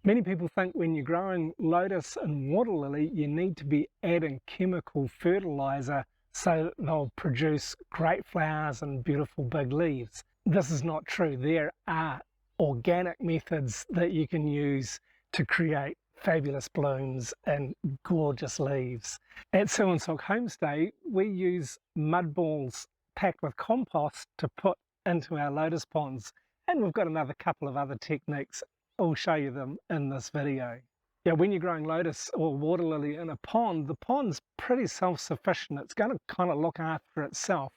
Many people think when you're growing lotus and water lily, you need to be adding chemical fertilizer so that they'll produce great flowers and beautiful big leaves. This is not true. There are organic methods that you can use to create fabulous blooms and gorgeous leaves. At Suan Sook Homestay, we use mud balls packed with compost to put into our lotus ponds, and we've got another couple of other techniques. I'll show you them in this video. Yeah, when you're growing lotus or water lily in a pond, the pond's pretty self-sufficient. It's going to kind of look after itself.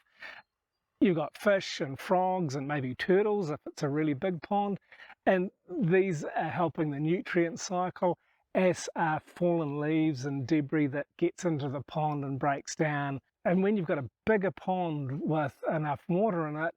You've got fish and frogs and maybe turtles if it's a really big pond, and these are helping the nutrient cycle, as are fallen leaves and debris that gets into the pond and breaks down. And when you've got a bigger pond with enough water in it,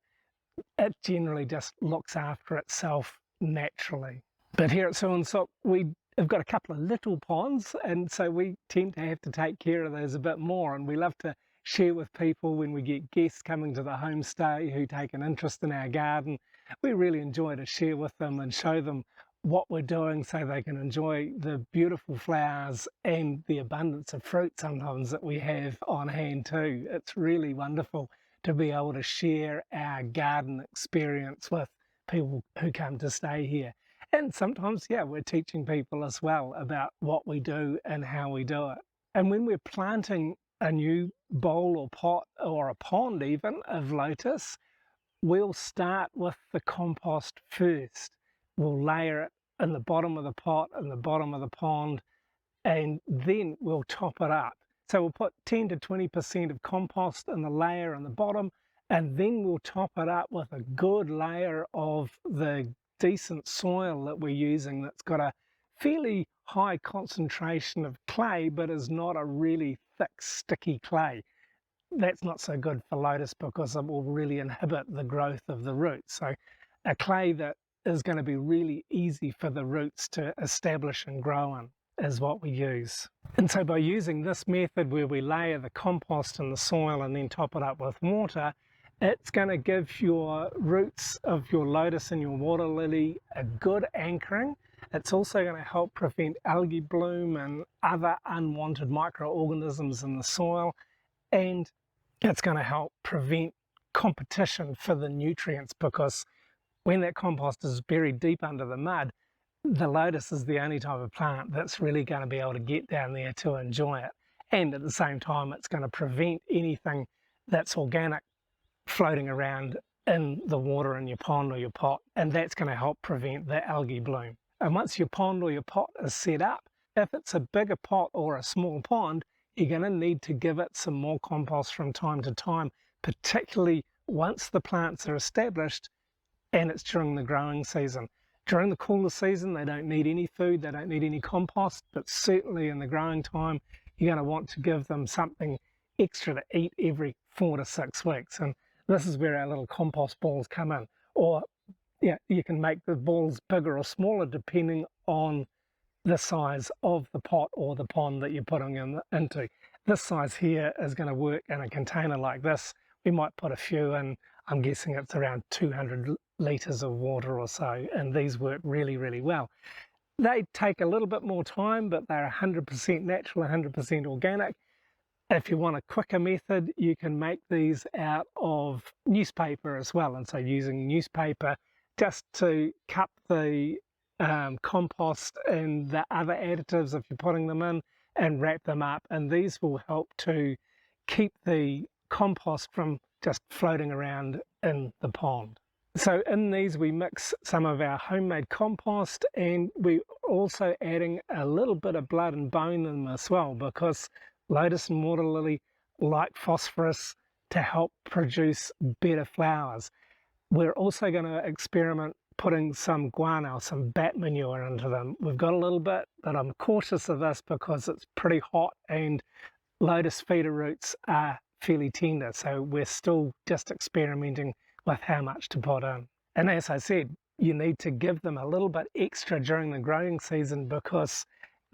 it generally just looks after itself naturally. But here at Suan Sook, we have got a couple of little ponds, and so we tend to have to take care of those a bit more, and we love to share with people when we get guests coming to the homestay who take an interest in our garden. We really enjoy to share with them and show them what we're doing so they can enjoy the beautiful flowers and the abundance of fruit sometimes that we have on hand too. It's really wonderful to be able to share our garden experience with people who come to stay here. And sometimes, yeah, we're teaching people as well about what we do and how we do it. And when we're planting a new bowl or pot or a pond even of lotus, we'll start with the compost first. We'll layer it in the bottom of the pot, in the bottom of the pond, and then we'll top it up. So we'll put 10 to 20% of compost in the layer in the bottom, and then we'll top it up with a good layer of the decent soil that we're using that's got a fairly high concentration of clay, but is not a really thick, sticky clay. That's not so good for lotus because it will really inhibit the growth of the roots. So a clay that is going to be really easy for the roots to establish and grow in is what we use. And so by using this method where we layer the compost in the soil and then top it up with water, it's going to give your roots of your lotus and your water lily a good anchoring. It's also going to help prevent algae bloom and other unwanted microorganisms in the soil, and it's going to help prevent competition for the nutrients, because when that compost is buried deep under the mud, the lotus is the only type of plant that's really going to be able to get down there to enjoy it. And at the same time, it's going to prevent anything that's organic floating around in the water in your pond or your pot, and that's going to help prevent the algae bloom. And once your pond or your pot is set up, if it's a bigger pot or a small pond, you're going to need to give it some more compost from time to time, particularly once the plants are established and it's during the growing season. During the cooler season, they don't need any food, they don't need any compost, but certainly in the growing time, you're going to want to give them something extra to eat every 4 to 6 weeks. And this is where our little compost balls come in. Or yeah, you can make the balls bigger or smaller depending on the size of the pot or the pond that you're putting into. This size here is going to work in a container like this. We might put a few in. I'm guessing it's around 200 litres of water or so, and these work really, really well. They take a little bit more time, but they're 100% natural, 100% organic. If you want a quicker method, you can make these out of newspaper as well. And so using newspaper just to cup the compost and the other additives if you're putting them in, and wrap them up. And these will help to keep the compost from just floating around in the pond. So in these we mix some of our homemade compost, and we're also adding a little bit of blood and bone in them as well, because lotus and water lily like phosphorus to help produce better flowers. We're also going to experiment putting some guano, some bat manure into them. We've got a little bit, but I'm cautious of this because it's pretty hot and lotus feeder roots are fairly tender, so we're still just experimenting with how much to put in. And as I said, you need to give them a little bit extra during the growing season, because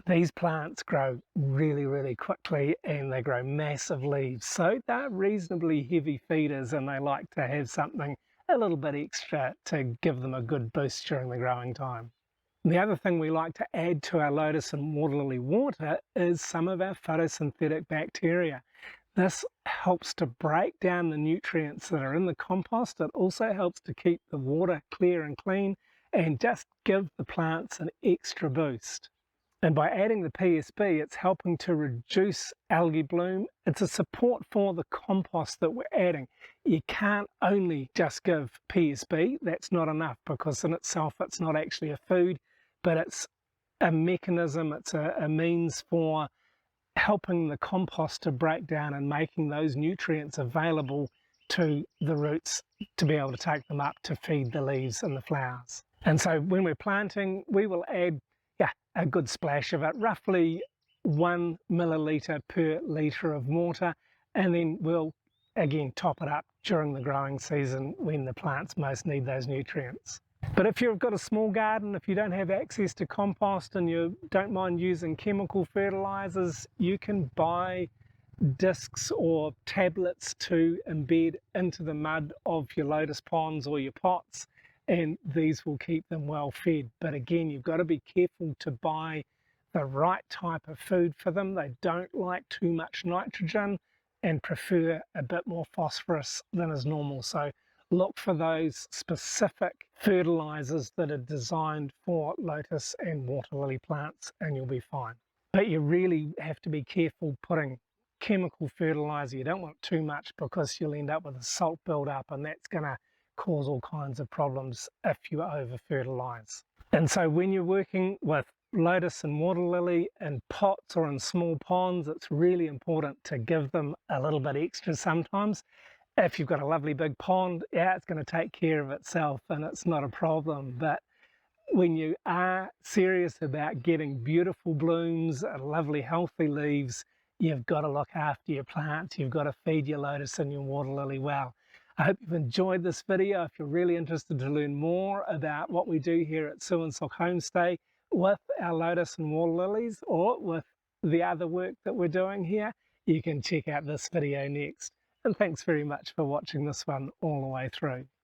these plants grow really, really quickly and they grow massive leaves. So they're reasonably heavy feeders, and they like to have something a little bit extra to give them a good boost during the growing time. The other thing we like to add to our lotus and water lily water is some of our photosynthetic bacteria. This helps to break down the nutrients that are in the compost. It also helps to keep the water clear and clean and just give the plants an extra boost. And by adding the PSB, it's helping to reduce algae bloom. It's a support for the compost that we're adding. You can't only just give PSB. That's not enough, because in itself it's not actually a food, but it's a mechanism, it's a means for helping the compost to break down and making those nutrients available to the roots to be able to take them up to feed the leaves and the flowers. And so when we're planting, we will add a good splash of it, roughly 1 milliliter per litre of water, and then we'll again top it up during the growing season when the plants most need those nutrients. But if you've got a small garden, if you don't have access to compost and you don't mind using chemical fertilizers, you can buy discs or tablets to embed into the mud of your lotus ponds or your pots, and these will keep them well fed. But again, you've got to be careful to buy the right type of food for them. They don't like too much nitrogen and prefer a bit more phosphorus than is normal. So look for those specific fertilizers that are designed for lotus and water lily plants, and you'll be fine. But you really have to be careful putting chemical fertilizer. You don't want too much, because you'll end up with a salt buildup, and that's going to cause all kinds of problems if you over fertilize. And so when you're working with lotus and water lily in pots or in small ponds, it's really important to give them a little bit extra sometimes. If you've got a lovely big pond, it's going to take care of itself and it's not a problem. But when you are serious about getting beautiful blooms and lovely healthy leaves, you've got to look after your plants. You've got to feed your lotus and your water lily well. I hope you've enjoyed this video. If you're really interested to learn more about what we do here at Suan Sook Homestay with our lotus and water lilies, or with the other work that we're doing here, you can check out this video next. And thanks very much for watching this one all the way through.